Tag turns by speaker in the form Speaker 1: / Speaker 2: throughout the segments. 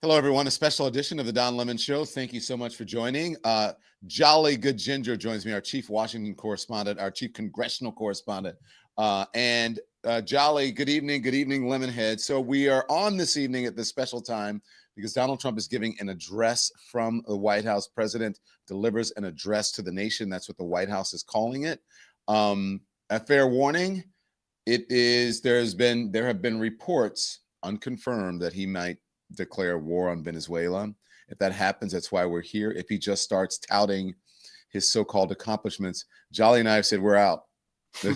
Speaker 1: Hello, everyone. A special edition of the Don Lemon Show. Thank you so much for joining. Jolly Good Ginger joins me, our chief Washington correspondent, our chief congressional correspondent. Jolly, good evening, Lemonhead. So we are on this evening at this special time because Donald Trump is giving an address from the White House. President delivers an address to the nation. That's what the White House is calling it. A fair warning, there have been reports, unconfirmed, that he might declare war on Venezuela. If that happens, that's why we're here. If he just starts touting his so-called accomplishments, Jolly and I have said we're out. We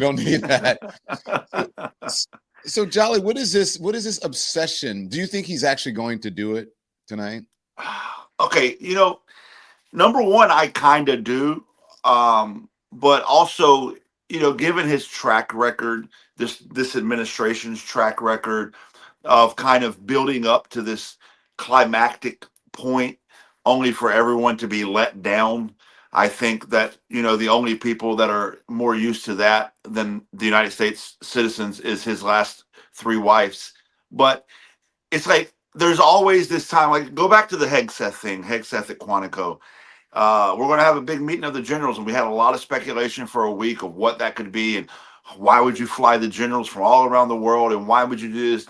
Speaker 1: don't need that. So Jolly, what is this obsession? Do you think he's actually going to do it tonight?
Speaker 2: Okay, number one, I kind of do, but also, given his track record, this administration's track record of kind of building up to this climactic point, only for everyone to be let down. I think that the only people that are more used to that than the United States citizens is his last three wives. But it's like there's always this time. Like, go back to the Hegseth at Quantico. We're going to have a big meeting of the generals, and we had a lot of speculation for a week of what that could be, and why would you fly the generals from all around the world, and why would you do this,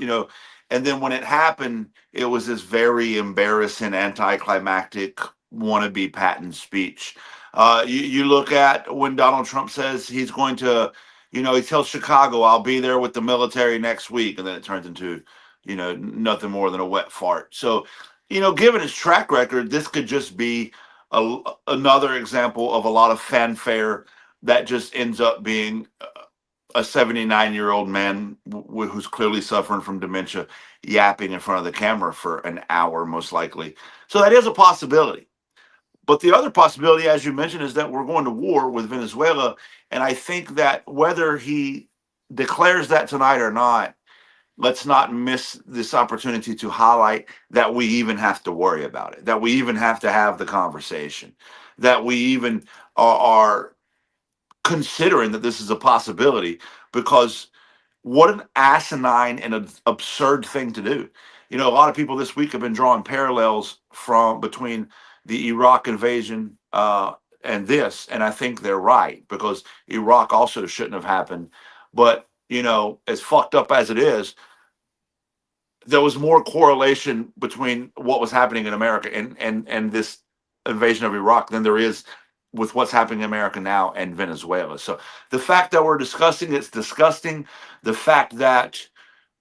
Speaker 2: And then when it happened, it was this very embarrassing, anticlimactic, wannabe Patton speech. You look at when Donald Trump says he's going to, he tells Chicago, "I'll be there with the military next week," and then it turns into, nothing more than a wet fart. So, given his track record, this could just be another example of a lot of fanfare that just ends up being a 79-year-old man who's clearly suffering from dementia yapping in front of the camera for an hour, most likely. So that is a possibility. But the other possibility, as you mentioned, is that we're going to war with Venezuela. And I think that whether he declares that tonight or not, let's not miss this opportunity to highlight that we even have to worry about it, that we even have to have the conversation, that we even are considering that this is a possibility, because what an asinine and an absurd thing to do. A lot of people this week have been drawing parallels between the Iraq invasion and this, and I think they're right, because Iraq also shouldn't have happened. But as fucked up as it is, there was more correlation between what was happening in America and this invasion of Iraq than there is with what's happening in America now and Venezuela. So the fact that we're discussing it's disgusting. The fact that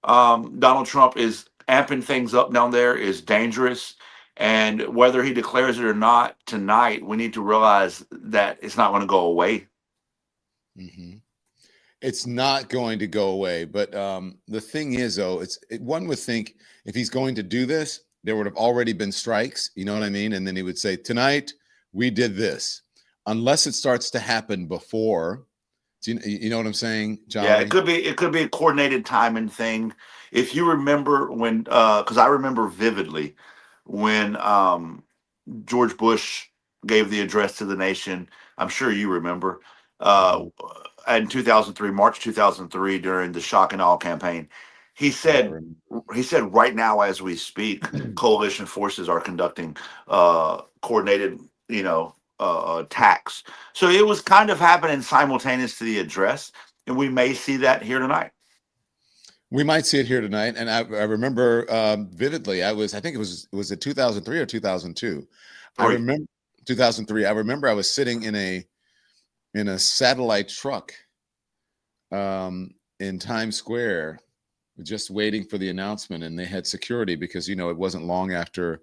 Speaker 2: Donald Trump is amping things up down there is dangerous. And whether he declares it or not tonight, we need to realize that it's not going to go away.
Speaker 1: Mm-hmm. It's not going to go away. But the thing is, though, one would think if he's going to do this, there would have already been strikes. You know what I mean? And then he would say, "Tonight we did this," unless it starts to happen before. Do you know what I'm saying, John?
Speaker 2: Yeah, it could be a coordinated timing thing. If you remember when, because I remember vividly when George Bush gave the address to the nation. I'm sure you remember in 2003, March 2003, during the shock and awe campaign. He said, right now as we speak, coalition forces are conducting coordinated, attacks. So it was kind of happening simultaneous to the address, and we may see that here tonight.
Speaker 1: We might see it here tonight, and I remember vividly. I think it was it 2003 or 2002. I remember 2003. I remember I was sitting in a satellite truck in Times Square, just waiting for the announcement, and they had security because it wasn't long after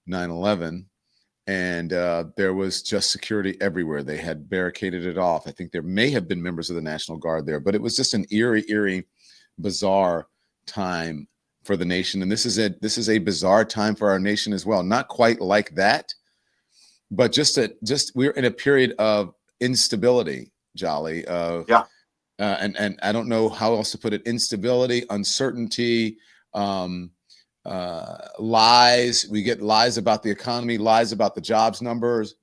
Speaker 1: 9/11. And there was just security everywhere. They had barricaded it off. I think there may have been members of the National Guard there, but it was just an eerie, bizarre time for the nation. And this is a bizarre time for our nation as well. Not quite like that, but just we're in a period of instability, Jolly.
Speaker 2: Yeah.
Speaker 1: And I don't know how else to put it. Instability, uncertainty, lies. We get lies about the economy, lies about the jobs numbers,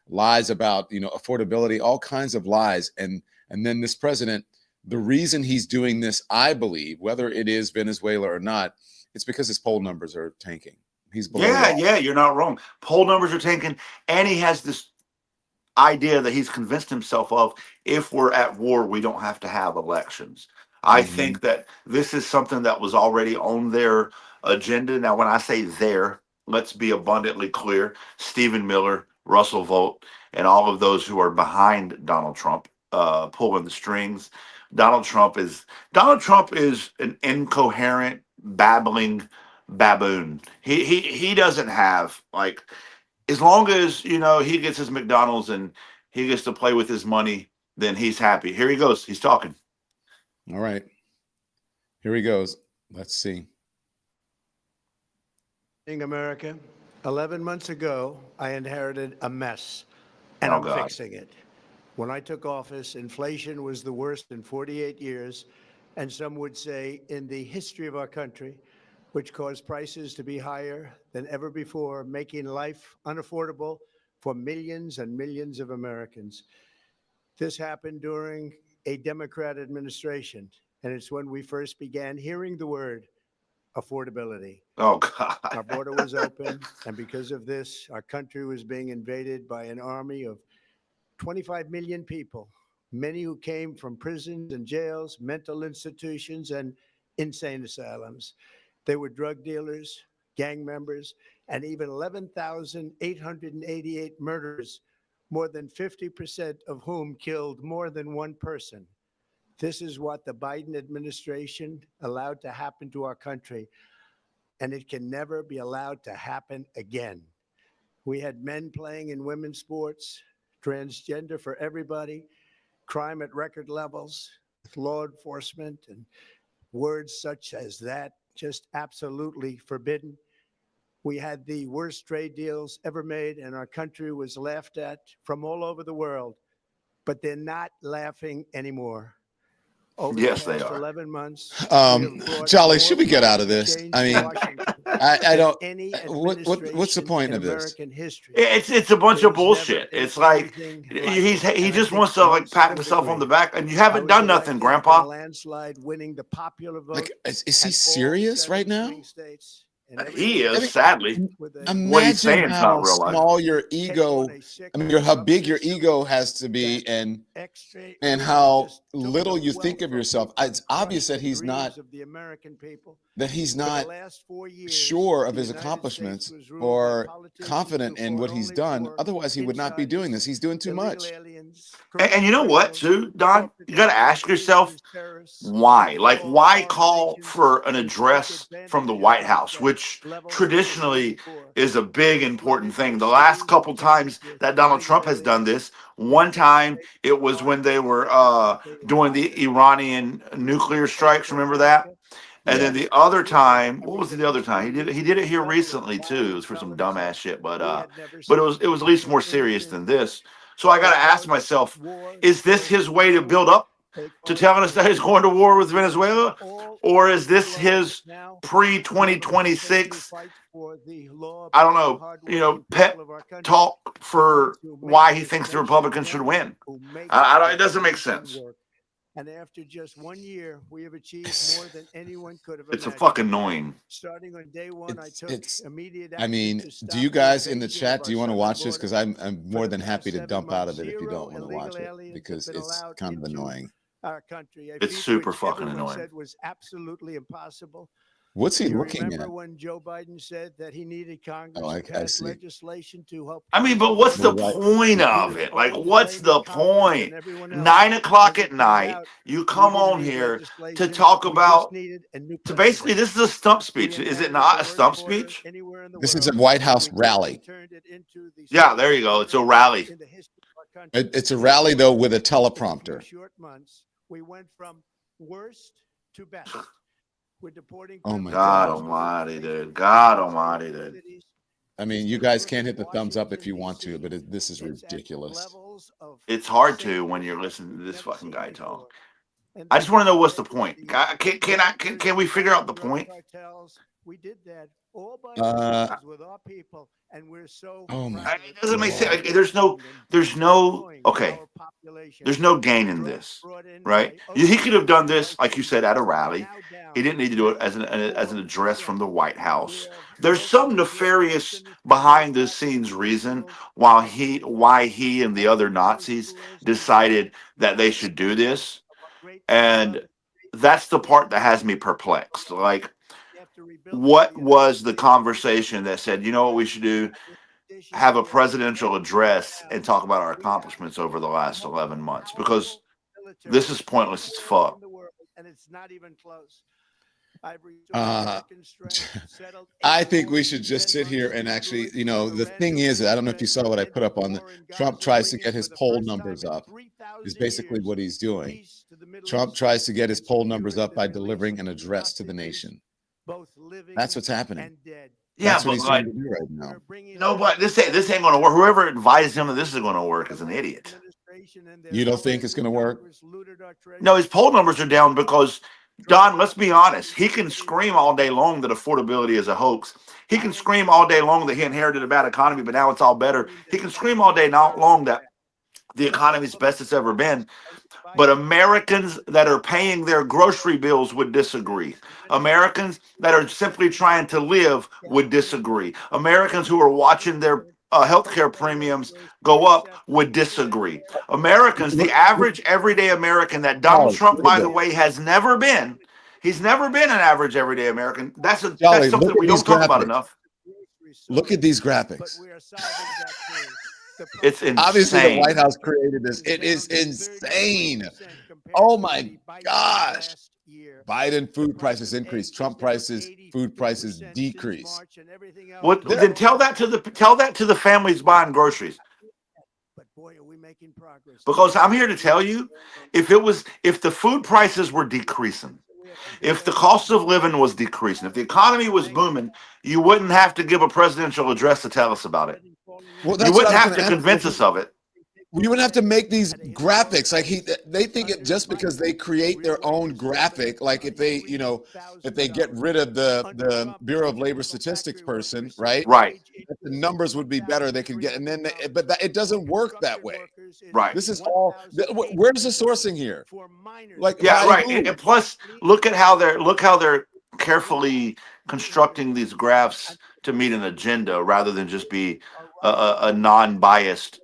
Speaker 1: lies about affordability, all kinds of lies. And then this president, the reason he's doing this, I believe, whether it is Venezuela or not, it's because his poll numbers are tanking. He's below that.
Speaker 2: Yeah, you're not wrong. Poll numbers are tanking, and he has this idea that he's convinced himself of: if we're at war, we don't have to have elections. I
Speaker 1: Mhm.
Speaker 2: think that this is something that was already on their agenda. Now, when I say there, let's be abundantly clear: Stephen Miller, Russell Volt, and all of those who are behind Donald Trump, pulling the strings. Donald Trump is an incoherent, babbling baboon. He doesn't have, like, as long as he gets his McDonald's and he gets to play with his money, then he's happy. Here he goes. He's talking.
Speaker 1: All right. Here he goes. Let's see.
Speaker 3: America, 11 months ago, I inherited a mess, and
Speaker 2: Oh
Speaker 3: I'm
Speaker 2: God.
Speaker 3: fixing it. When I took office, inflation was the worst in 48 years, and some would say in the history of our country, which caused prices to be higher than ever before, making life unaffordable for millions and millions of Americans. This happened during a Democrat administration, and it's when we first began hearing the word affordability.
Speaker 2: Oh God.
Speaker 3: Our border was open, and because of this, our country was being invaded by an army of 25 million people, many who came from prisons and jails, mental institutions, and insane asylums. They were drug dealers, gang members, and even 11,888 murderers, more than 50% of whom killed more than one person. This is what the Biden administration allowed to happen to our country, and it can never be allowed to happen again. We had men playing in women's sports, transgender for everybody, crime at record levels, with law enforcement and words such as that just absolutely forbidden. We had the worst trade deals ever made, and our country was laughed at from all over the world. But they're not laughing anymore. Over the
Speaker 2: Yes, they
Speaker 3: past
Speaker 2: are.
Speaker 3: 11 months, we have brought
Speaker 1: Charlie,
Speaker 3: more
Speaker 1: should we get out of
Speaker 3: positive
Speaker 1: this?
Speaker 3: change
Speaker 1: I
Speaker 3: to
Speaker 1: mean,
Speaker 3: Washington
Speaker 1: I
Speaker 3: than
Speaker 1: don't.
Speaker 3: any
Speaker 1: What's the
Speaker 3: administration
Speaker 1: point
Speaker 3: in
Speaker 1: of this?
Speaker 3: American history.
Speaker 2: It's a bunch of
Speaker 3: There was never
Speaker 2: bullshit.
Speaker 3: been
Speaker 2: It's like
Speaker 3: anything like it.
Speaker 2: he
Speaker 3: And I
Speaker 2: just
Speaker 3: think
Speaker 2: wants to, like,
Speaker 3: most
Speaker 2: pat
Speaker 3: would
Speaker 2: himself on the
Speaker 3: agree.
Speaker 2: back, and you
Speaker 3: I
Speaker 2: haven't
Speaker 3: was
Speaker 2: done nothing,
Speaker 3: elected in a
Speaker 2: Grandpa.
Speaker 3: landslide, winning the popular vote
Speaker 1: Like, is he
Speaker 3: at all
Speaker 1: serious
Speaker 3: 7
Speaker 1: right now?
Speaker 3: swing states. And every
Speaker 2: He
Speaker 1: I
Speaker 2: is,
Speaker 1: mean,
Speaker 3: state
Speaker 2: sadly.
Speaker 3: with a
Speaker 2: What he's
Speaker 1: imagine
Speaker 2: saying is not
Speaker 1: how
Speaker 2: real life.
Speaker 1: small your
Speaker 3: take on
Speaker 1: ego.
Speaker 3: a sick,
Speaker 1: I mean, how big your
Speaker 3: corrupted
Speaker 1: ego
Speaker 3: system
Speaker 1: has to be,
Speaker 3: that
Speaker 1: and how
Speaker 3: just took
Speaker 1: little
Speaker 3: the
Speaker 1: you think
Speaker 3: wealth
Speaker 1: of
Speaker 3: from
Speaker 1: yourself.
Speaker 3: people and
Speaker 1: It's obvious
Speaker 3: crushed
Speaker 1: that
Speaker 3: the
Speaker 1: he's not
Speaker 3: dreams of the American people.
Speaker 1: that he's
Speaker 3: For the
Speaker 1: not
Speaker 3: last 4 years,
Speaker 1: sure of
Speaker 3: the
Speaker 1: his
Speaker 3: United States
Speaker 1: accomplishments
Speaker 3: was ruled by
Speaker 1: or
Speaker 3: politicians who
Speaker 1: confident in
Speaker 3: fought
Speaker 1: what he's
Speaker 3: only
Speaker 1: done.
Speaker 3: for
Speaker 1: Otherwise, he would not be doing this.
Speaker 3: insiders,
Speaker 1: He's doing too
Speaker 3: illegal
Speaker 1: much.
Speaker 3: aliens,
Speaker 2: And
Speaker 3: criminal
Speaker 2: you know what,
Speaker 3: criminals,
Speaker 2: too, Don?
Speaker 3: corporate
Speaker 2: You got to ask yourself
Speaker 3: conspiracies, terrorists,
Speaker 2: why. Like,
Speaker 3: small
Speaker 2: why
Speaker 3: foreign
Speaker 2: call
Speaker 3: nations
Speaker 2: for an
Speaker 3: who take
Speaker 2: address from the
Speaker 3: advantage of
Speaker 2: White
Speaker 3: us
Speaker 2: House,
Speaker 3: at
Speaker 2: which
Speaker 3: levels never seen
Speaker 2: traditionally
Speaker 3: before.
Speaker 2: is a big
Speaker 3: We
Speaker 2: important
Speaker 3: flooded
Speaker 2: thing.
Speaker 3: your
Speaker 2: The last
Speaker 3: cities
Speaker 2: couple
Speaker 3: and towns
Speaker 2: times
Speaker 3: with
Speaker 2: that Donald
Speaker 3: illegal
Speaker 2: Trump has done
Speaker 3: aliens.
Speaker 2: this,
Speaker 3: We
Speaker 2: one time
Speaker 3: confiscated
Speaker 2: it was when they
Speaker 3: farmland,
Speaker 2: were
Speaker 3: confiscated
Speaker 2: doing the
Speaker 3: hospitals,
Speaker 2: Iranian
Speaker 3: we
Speaker 2: nuclear
Speaker 3: took
Speaker 2: strikes. Remember that?
Speaker 3: America.
Speaker 2: And
Speaker 1: Yeah.
Speaker 2: then
Speaker 3: Yes,
Speaker 2: the other
Speaker 3: we did.
Speaker 2: time,
Speaker 3: And
Speaker 2: what
Speaker 3: we
Speaker 2: was
Speaker 3: took
Speaker 2: the other
Speaker 3: us 4
Speaker 2: time?
Speaker 3: years
Speaker 2: He
Speaker 3: to
Speaker 2: did
Speaker 3: a
Speaker 2: it here
Speaker 3: level of
Speaker 2: recently too. It was
Speaker 3: violent
Speaker 2: for some dumbass
Speaker 3: felonies
Speaker 2: shit,
Speaker 3: we had never
Speaker 2: but
Speaker 3: seen.
Speaker 2: it was at least
Speaker 3: And
Speaker 2: more
Speaker 3: in
Speaker 2: serious
Speaker 3: addition,
Speaker 2: than this. So I got
Speaker 3: they
Speaker 2: to ask
Speaker 3: caused
Speaker 2: myself:
Speaker 3: war
Speaker 2: is this
Speaker 3: for
Speaker 2: his way to
Speaker 3: Venezuela.
Speaker 2: build up
Speaker 3: They
Speaker 2: to
Speaker 3: caused
Speaker 2: telling us that he's going to
Speaker 3: Colombia.
Speaker 2: war with
Speaker 3: We went to
Speaker 2: Venezuela,
Speaker 3: all
Speaker 2: or
Speaker 3: over
Speaker 2: is
Speaker 3: the
Speaker 2: this
Speaker 3: globe.
Speaker 2: his
Speaker 3: Now
Speaker 2: pre
Speaker 3: we
Speaker 2: twenty
Speaker 3: have a
Speaker 2: twenty
Speaker 3: president who
Speaker 2: six?
Speaker 3: fights for the
Speaker 2: I don't
Speaker 3: law-abiding,
Speaker 2: know,
Speaker 3: hardworking
Speaker 2: pet
Speaker 3: people of our country,
Speaker 2: talk
Speaker 3: the ones
Speaker 2: for
Speaker 3: who make
Speaker 2: why he
Speaker 3: this
Speaker 2: thinks the
Speaker 3: nation
Speaker 2: Republicans should
Speaker 3: run,
Speaker 2: win.
Speaker 3: who make
Speaker 2: I don't. It
Speaker 3: this
Speaker 2: doesn't make
Speaker 3: nation
Speaker 2: sense.
Speaker 3: work. And after just 1 year, we have achieved
Speaker 1: It's
Speaker 3: more than anyone could have
Speaker 2: It's a
Speaker 3: imagined.
Speaker 2: fucking annoying.
Speaker 3: Starting on day one, I
Speaker 1: it's
Speaker 3: took
Speaker 1: it's.
Speaker 3: immediate
Speaker 1: I
Speaker 3: action
Speaker 1: mean,
Speaker 3: to
Speaker 1: do you
Speaker 3: stop the
Speaker 1: guys in the
Speaker 3: invasion of
Speaker 1: chat? Do
Speaker 3: our
Speaker 1: you want to
Speaker 3: southern
Speaker 1: watch this? Because
Speaker 3: border.
Speaker 1: I'm
Speaker 3: For
Speaker 1: more
Speaker 3: the
Speaker 1: than happy
Speaker 3: past
Speaker 1: to
Speaker 3: 7
Speaker 1: dump out
Speaker 3: months,
Speaker 1: of it if you
Speaker 3: zero
Speaker 1: don't want to watch
Speaker 3: illegal
Speaker 1: it
Speaker 3: aliens have
Speaker 1: because
Speaker 3: been
Speaker 1: it's
Speaker 3: allowed
Speaker 1: kind of
Speaker 3: into
Speaker 1: annoying.
Speaker 3: our country, a
Speaker 2: It's
Speaker 3: feat
Speaker 2: super
Speaker 3: which
Speaker 2: fucking
Speaker 3: everyone
Speaker 2: annoying.
Speaker 3: said was absolutely impossible.
Speaker 1: What's he
Speaker 3: Do you
Speaker 1: looking
Speaker 3: remember
Speaker 1: at?
Speaker 3: when Joe Biden said that he needed
Speaker 1: Oh,
Speaker 3: Congress to
Speaker 1: I
Speaker 3: pass
Speaker 1: see.
Speaker 3: legislation to help
Speaker 2: I mean, but
Speaker 3: cancel
Speaker 2: what's
Speaker 3: his
Speaker 2: the
Speaker 1: We're right.
Speaker 2: point
Speaker 3: he
Speaker 2: of
Speaker 3: was
Speaker 2: it? Like,
Speaker 3: always
Speaker 2: what's
Speaker 3: blaming
Speaker 2: the
Speaker 3: Congress and
Speaker 2: point?
Speaker 3: everyone else.
Speaker 2: 9 o'clock
Speaker 3: As
Speaker 2: at
Speaker 3: it turned
Speaker 2: night,
Speaker 3: out,
Speaker 2: you
Speaker 3: we
Speaker 2: come
Speaker 3: didn't
Speaker 2: on
Speaker 3: need
Speaker 2: here to
Speaker 3: legislation.
Speaker 2: talk
Speaker 3: We just
Speaker 2: about.
Speaker 3: needed a new
Speaker 2: So basically,
Speaker 3: president.
Speaker 2: this is a stump
Speaker 3: We
Speaker 2: speech. Is it
Speaker 3: inherited the
Speaker 2: not a
Speaker 3: worst
Speaker 2: stump
Speaker 3: border
Speaker 2: speech?
Speaker 3: anywhere in the
Speaker 1: This is a
Speaker 3: world,
Speaker 1: White
Speaker 3: and
Speaker 1: House
Speaker 3: we quickly
Speaker 1: rally.
Speaker 3: turned it into the
Speaker 2: Yeah, there
Speaker 3: safest
Speaker 2: you go. It's a
Speaker 3: border
Speaker 2: rally.
Speaker 3: in the history of our country.
Speaker 1: It's a
Speaker 3: And
Speaker 1: rally
Speaker 3: all
Speaker 1: though
Speaker 3: of
Speaker 1: with a
Speaker 3: this in a few
Speaker 1: teleprompter.
Speaker 3: short months. We went from worst to best. We're deporting
Speaker 1: Oh my
Speaker 3: criminals
Speaker 2: God
Speaker 1: God.
Speaker 2: Almighty,
Speaker 3: safely
Speaker 2: dude.
Speaker 3: through
Speaker 2: God
Speaker 3: customs in
Speaker 2: Almighty,
Speaker 3: major
Speaker 2: dude.
Speaker 3: cities.
Speaker 1: I
Speaker 3: It's
Speaker 1: mean, you
Speaker 3: the
Speaker 1: guys
Speaker 3: Newark
Speaker 1: can't
Speaker 3: and
Speaker 1: hit the thumbs up if
Speaker 3: Washington,
Speaker 1: you want to,
Speaker 3: D.C.
Speaker 1: but this is
Speaker 3: It's at
Speaker 1: ridiculous.
Speaker 3: levels of
Speaker 2: It's hard to when
Speaker 3: sameness
Speaker 2: you're
Speaker 3: that
Speaker 2: listening to
Speaker 3: we've
Speaker 2: this
Speaker 3: never
Speaker 2: fucking
Speaker 3: seen
Speaker 2: guy
Speaker 3: before.
Speaker 2: talk.
Speaker 3: And
Speaker 2: I
Speaker 3: the
Speaker 2: just want to know what's the
Speaker 3: escalate,
Speaker 2: point.
Speaker 3: the
Speaker 2: Can we figure out the
Speaker 3: drug
Speaker 2: point?
Speaker 3: cartels, we did that all by
Speaker 1: Uh
Speaker 3: ourselves with our people, and we're so
Speaker 1: oh my
Speaker 3: proud of it.
Speaker 2: It doesn't make
Speaker 3: We're
Speaker 2: sense.
Speaker 1: God.
Speaker 2: Like,
Speaker 3: outnumbering them,
Speaker 2: there's no.
Speaker 3: destroying
Speaker 2: Okay,
Speaker 3: our population.
Speaker 2: there's no gain in
Speaker 3: Drugs
Speaker 2: this,
Speaker 3: brought in
Speaker 2: right?
Speaker 3: by
Speaker 2: He could have
Speaker 3: oceans,
Speaker 2: done this, like you
Speaker 3: prices
Speaker 2: said, at a
Speaker 3: are
Speaker 2: rally.
Speaker 3: now
Speaker 2: He didn't need to do it as an address from the White House. There's some nefarious behind the scenes reason why he and the other Nazis decided that they should do this, and that's the part that has me perplexed. Like, what was the conversation that said, you know what we should do? Have a presidential address and talk about our accomplishments over the last 11 months, because this is pointless as fuck.
Speaker 3: And it's not even close.
Speaker 1: I think we should just sit here and actually, the thing is, I don't know if you saw what I put up on Trump tries to get his poll numbers up, is basically what he's doing. Trump tries to get his poll numbers up by delivering an address to the nation. That's what's happening.
Speaker 2: Yeah,
Speaker 1: That's what
Speaker 2: but
Speaker 1: he's
Speaker 2: like,
Speaker 1: trying to do right now.
Speaker 2: no, but this ain't going to work. Whoever advised him that this is going to work is an idiot.
Speaker 1: You don't think it's going to work?
Speaker 2: No, his poll numbers are down because, Don, let's be honest. He can scream all day long that affordability is a hoax. He can scream all day long that he inherited a bad economy, but now it's all better. He can scream all day long that the economy is best it's ever been. But Americans that are paying their grocery bills would disagree. Americans that are simply trying to live would disagree. Americans who are watching their healthcare premiums go up would disagree. Americans, the average everyday American that Donald Trump, by the way, has never been. He's never been an average everyday American. That's something we don't talk about enough.
Speaker 1: Look at these graphics.
Speaker 2: It's insane.
Speaker 1: Obviously, the White House created this. It is insane. Oh my gosh. Biden food prices increase. Trump food prices decrease.
Speaker 2: Well, then tell that to the families buying groceries.
Speaker 3: But boy, are we making progress.
Speaker 2: Because I'm here to tell you, if the food prices were decreasing, if the cost of living was decreasing, if the economy was booming, you wouldn't have to give a presidential address to tell us about it.
Speaker 1: Well,
Speaker 2: you wouldn't have to convince us of it.
Speaker 1: You wouldn't have to make these graphics. Like they think it just because they create their own graphic. Like if they get rid of the Bureau of Labor Statistics person, right?
Speaker 2: Right.
Speaker 1: The numbers would be better. They could get, and then, it doesn't work that way.
Speaker 2: Right.
Speaker 1: This is all. Where's the sourcing here? Like,
Speaker 2: yeah, right. And plus, look how they're carefully constructing these graphs to meet an agenda rather than just be a non-biased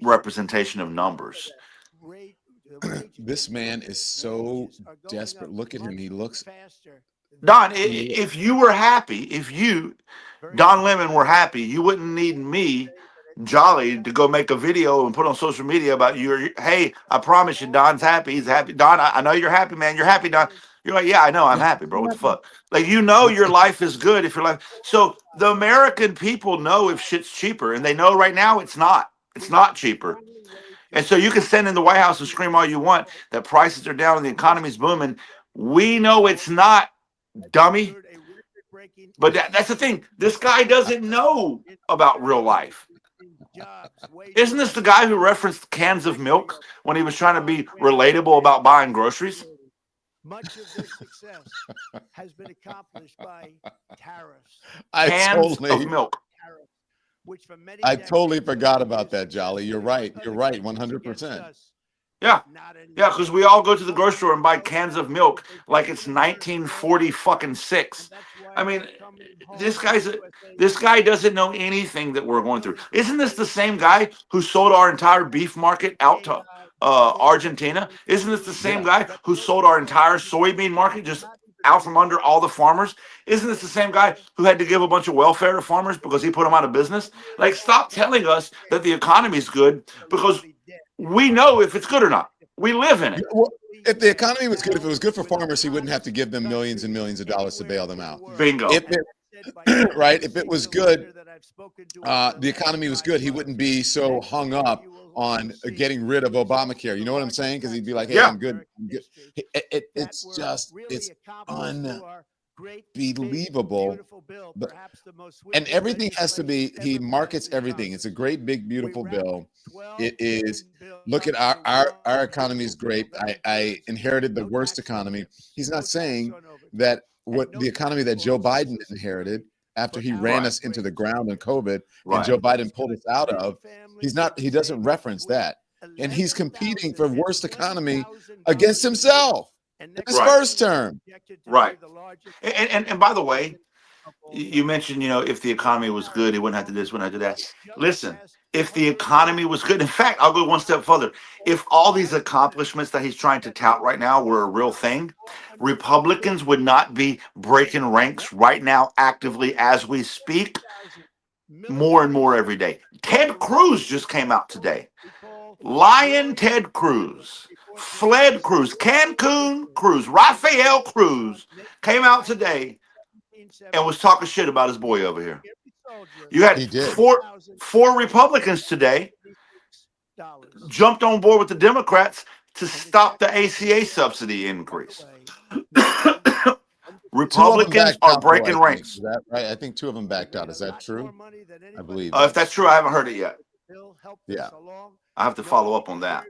Speaker 2: representation of numbers.
Speaker 1: This man is so desperate. Look at him. He looks.
Speaker 2: Don, if you were happy, if you, Don Lemon, were happy, you wouldn't need me, Jolly, to go make a video and put on social media about you. Hey, I promise you, Don's happy. He's happy. Don, I know you're happy, man. You're happy, Don. You're like, yeah, I know, I'm happy, bro. What the fuck? Like, your life is good if your life. So the American people know if shit's cheaper, and they know right now it's not. It's not cheaper. And so you can stand in the White House and scream all you want that prices are down and the economy's booming. We know it's not, dummy. But that's the thing. This guy doesn't know about real life. Isn't this the guy who referenced cans of milk when he was trying to be relatable about buying groceries?
Speaker 3: Much of this success has been accomplished by tariffs.
Speaker 2: Cans of milk.
Speaker 1: I totally forgot about that, Jolly. You're right. You're right. 100%.
Speaker 2: Yeah. Yeah, because we all go to the grocery store and buy cans of milk like it's 1946. I mean, this guy doesn't know anything that we're going through. Isn't this the same guy who sold our entire beef market out to Argentina? Isn't this the same guy who sold our entire soybean market just out from under all the farmers? Isn't this the same guy who had to give a bunch of welfare to farmers because he put them out of business? Like, stop telling us that the economy is good, because we know if it's good or not. We live in it.
Speaker 1: Well, if the economy was good, if it was good for farmers, he wouldn't have to give them millions and millions of dollars to bail them out.
Speaker 2: Bingo.
Speaker 1: Right? If it was good, the economy was good, he wouldn't be so hung up on getting rid of Obamacare. You know what I'm saying? Because he'd be like, hey, I'm good. It's unbelievable. And everything has to be, he markets everything. It's a great, big, beautiful bill. It is, look at our economy is great. I inherited the worst economy. He's not saying that what the economy that Joe Biden inherited after he ran us into the ground in COVID and Joe Biden pulled us out of, he doesn't reference that. And he's competing for worst economy against himself. His
Speaker 2: Right.
Speaker 1: first term.
Speaker 2: Right. And by the way, you mentioned, if the economy was good, he wouldn't have to do this, wouldn't have to do that. Listen, if the economy was good, in fact, I'll go one step further. If all these accomplishments that he's trying to tout right now were a real thing, Republicans would not be breaking ranks right now actively as we speak, more and more every day. Ted Cruz just came out today. Lion Ted Cruz, Fled Cruz, Cancun Cruz, Rafael Cruz came out today and was talking shit about his boy over here. You
Speaker 1: He
Speaker 2: had
Speaker 1: did.
Speaker 2: four Republicans today jumped on board with the Democrats to stop the ACA subsidy increase. Republicans are breaking ranks.
Speaker 1: Is that right? I think 2 of them backed out. Is that true? I believe.
Speaker 2: If that's true, I haven't heard it yet.
Speaker 1: Yeah.
Speaker 2: I have to follow up on that.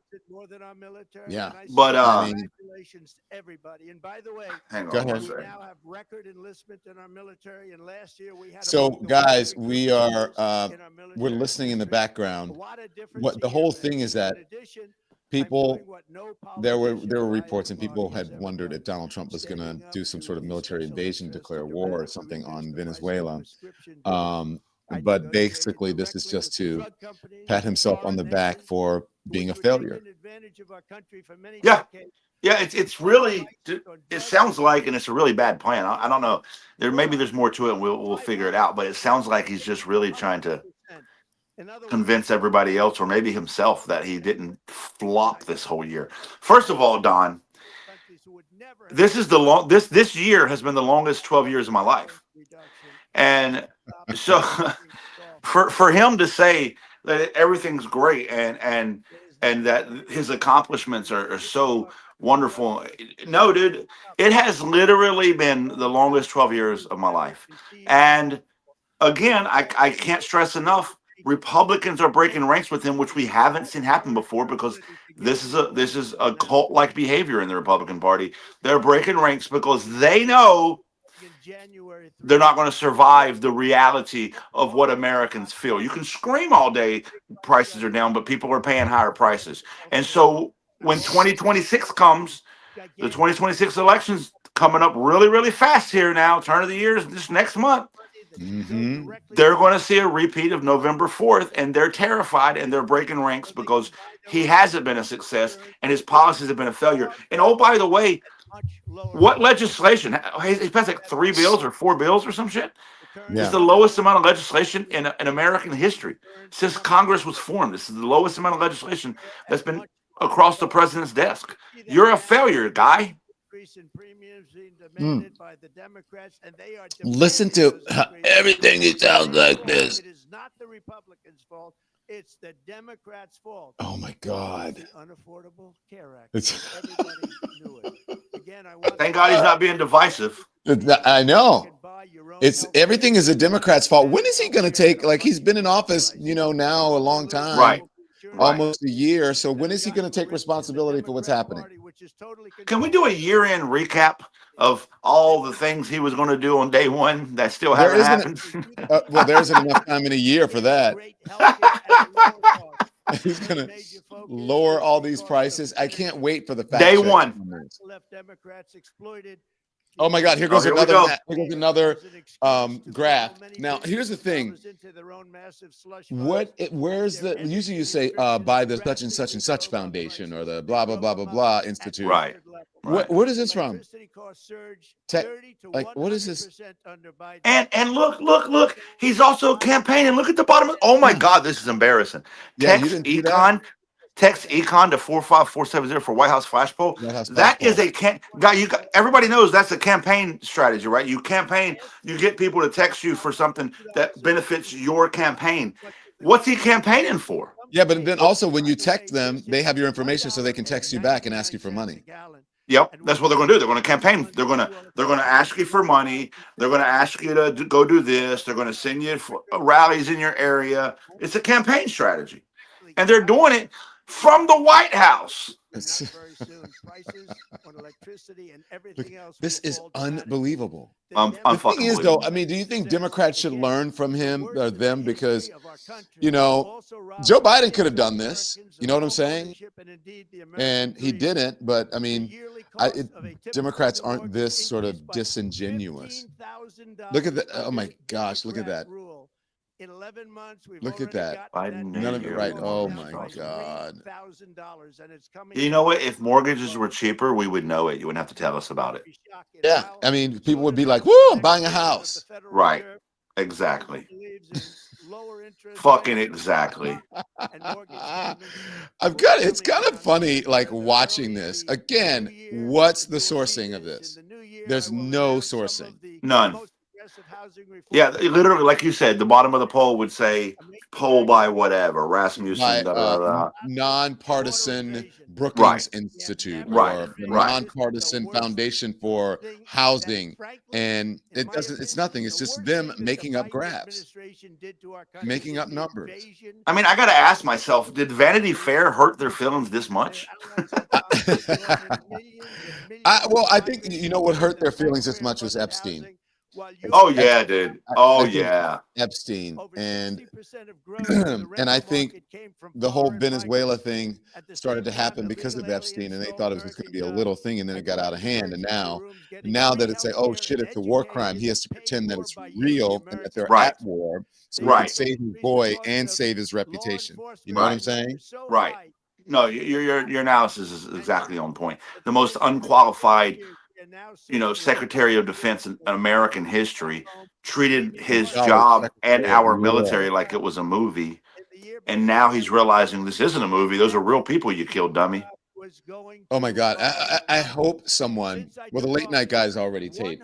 Speaker 1: Yeah.
Speaker 2: But
Speaker 3: congratulations to everybody. And by the way,
Speaker 2: hang on.
Speaker 1: Go ahead.
Speaker 2: one
Speaker 3: we
Speaker 2: second.
Speaker 3: now have record enlistment in our military. And last year we had
Speaker 1: So,
Speaker 3: among the
Speaker 1: guys,
Speaker 3: worst
Speaker 1: we are
Speaker 3: recruiters in our
Speaker 1: we're
Speaker 3: military
Speaker 1: listening in the
Speaker 3: history.
Speaker 1: background.
Speaker 3: What a difference
Speaker 1: What
Speaker 3: a
Speaker 1: the
Speaker 3: year
Speaker 1: whole
Speaker 3: makes.
Speaker 1: thing is that
Speaker 3: In addition, I'm
Speaker 1: people
Speaker 3: doing what no
Speaker 1: there were
Speaker 3: politician
Speaker 1: reports, and
Speaker 3: riding
Speaker 1: people
Speaker 3: parties
Speaker 1: had
Speaker 3: ever
Speaker 1: wondered
Speaker 3: done.
Speaker 1: if Donald Trump was going to
Speaker 3: Standing up
Speaker 1: do some
Speaker 3: to
Speaker 1: sort of
Speaker 3: these
Speaker 1: military
Speaker 3: special
Speaker 1: invasion,
Speaker 3: interests,
Speaker 1: declare
Speaker 3: the
Speaker 1: war or
Speaker 3: radical
Speaker 1: something on
Speaker 3: commitments to
Speaker 1: Venezuela.
Speaker 3: prescription drugs. I
Speaker 1: But
Speaker 3: negotiated
Speaker 1: basically, this is
Speaker 3: directly
Speaker 1: just
Speaker 3: with the
Speaker 1: to
Speaker 3: drug companies
Speaker 1: pat
Speaker 3: and
Speaker 1: himself on the
Speaker 3: foreign
Speaker 1: back
Speaker 3: nations
Speaker 1: for
Speaker 3: who
Speaker 1: being a
Speaker 3: were
Speaker 1: failure.
Speaker 3: taking advantage of our country for many
Speaker 2: Yeah.
Speaker 3: decades.
Speaker 2: Yeah, it's really, it sounds like, and it's a really bad plan. I don't know. Maybe there's more to it, and we'll figure it out. But it sounds like he's just really trying to convince everybody else, or maybe himself, that he didn't flop this whole year. First of all, Don, this is this year has been the longest 12 years of my life, and so for him to say that everything's great and that his accomplishments are so wonderful. No, dude, it has literally been the longest 12 years of my life. And again, I can't stress enough, Republicans are breaking ranks with him, which we haven't seen happen before, because this is a cult-like behavior in the Republican Party. They're breaking ranks because they know they're not going to survive the reality of what Americans feel. You can scream all day prices are down, but people are paying higher prices. And so when 2026 comes, the 2026 elections coming up really, really fast here now, turn of the year is this next month. They're going to see a repeat of November 4th, and they're terrified, and they're breaking ranks because he hasn't been a success and his policies have been a failure. And oh, by the way, what legislation? He passed like 3 bills or 4 bills or some shit.
Speaker 1: Yeah.
Speaker 2: It's the lowest amount of legislation in American history since Congress was formed. This is the lowest amount of legislation that's been across the president's desk. You're a failure, guy.
Speaker 1: Listen to everything. It sounds like this.
Speaker 3: It is not the Republicans' fault. It's the Democrats' fault.
Speaker 1: Oh my God!
Speaker 3: The Unaffordable Care Act.
Speaker 1: It's
Speaker 3: Everybody knew it. Again, I want
Speaker 2: Thank God he's not being divisive.
Speaker 1: I know. It's everything is a Democrat's fault. When is he going to take? Like, he's been in office, now a long time,
Speaker 2: Right.
Speaker 1: almost a year. So when is he going to take responsibility for what's happening?
Speaker 2: Can we do a year-end recap of all the things he was going to do on day one that still
Speaker 1: There
Speaker 2: haven't
Speaker 1: isn't
Speaker 2: happened?
Speaker 1: Well, there isn't enough time in a year for that. He's going to lower all these prices. I can't wait for the fact
Speaker 2: Day
Speaker 1: check.
Speaker 2: one.
Speaker 1: Oh my God! Here goes
Speaker 2: here we
Speaker 1: another.
Speaker 2: go.
Speaker 1: Here goes another graph. Now, here's the thing. Where's the? Usually, you say by the such and such foundation or the blah blah blah blah blah institute.
Speaker 2: Right.
Speaker 1: What is this from? Like, what is this?
Speaker 2: And look. He's also campaigning. Look at the bottom. Oh my God, this is embarrassing.
Speaker 1: Yeah, you
Speaker 2: Text
Speaker 1: didn't see that?
Speaker 2: Econ. Text Econ to 45470 for White House flash poll.
Speaker 1: White House
Speaker 2: That
Speaker 1: flash
Speaker 2: is a everybody knows that's a campaign strategy, right? You campaign, you get people to text you for something that benefits your campaign. What's he campaigning for?
Speaker 1: Yeah, but then also when you text them, they have your information so they can text you back and ask you for money.
Speaker 2: Yep, that's what they're going to do. They're going to campaign. They're going to ask you for money. They're going to ask you to go do this. They're going to send you for rallies in your area. It's a campaign strategy, and they're doing it from the White House.
Speaker 1: This is unbelievable.
Speaker 2: The
Speaker 1: thing is, though, I mean, do you think Democrats should learn from him or them? Because, Joe Biden could have done this. You know what I'm saying? And he didn't. But I mean, Democrats aren't this sort of disingenuous. Look at that. Oh my gosh, look at that.
Speaker 3: In 11 months, we've
Speaker 1: Look at
Speaker 3: already
Speaker 1: that.
Speaker 3: gotten
Speaker 1: None of it right. Oh my
Speaker 2: Mortgage
Speaker 1: God.
Speaker 3: $3,000, and it's coming.
Speaker 2: You know what? If mortgages were cheaper, we would know it. You wouldn't have to tell us about it.
Speaker 1: Yeah. I mean, people would be like, woo, I'm buying a house.
Speaker 2: Right. Exactly. Fucking exactly.
Speaker 1: It's kind of funny, like watching this. Again, what's the sourcing of this? There's no sourcing.
Speaker 2: None. Yeah, literally, like you said, the bottom of the poll would say poll by whatever, Rasmussen,
Speaker 1: By nonpartisan Brookings
Speaker 2: Right.
Speaker 1: Institute
Speaker 2: Right.
Speaker 1: or the
Speaker 2: Right.
Speaker 1: nonpartisan foundation for housing. And it's nothing. It's just them making up graphs, making up numbers.
Speaker 2: I mean, I got to ask myself, did Vanity Fair hurt their feelings this much?
Speaker 1: Well, I think, you know, what hurt their feelings as much was Epstein.
Speaker 2: Oh yeah, dude. Oh
Speaker 1: I think
Speaker 2: yeah.
Speaker 1: Epstein. And and I think the whole Venezuela thing started to happen because of Epstein, and they thought it was just going to be a little thing, and then it got out of hand. And now that it's like, oh shit, it's a war crime, he has to pretend that it's real and that they're
Speaker 2: Right.
Speaker 1: at war, so he can save his boy and save his reputation. You know what I'm saying?
Speaker 2: Right. No, your analysis is exactly on point. The most unqualified, Secretary of Defense in American history treated his job and our military like it was a movie. And now he's realizing this isn't a movie. Those are real people you killed, dummy.
Speaker 1: Oh my God. I hope someone, well, the late night guy's already taped.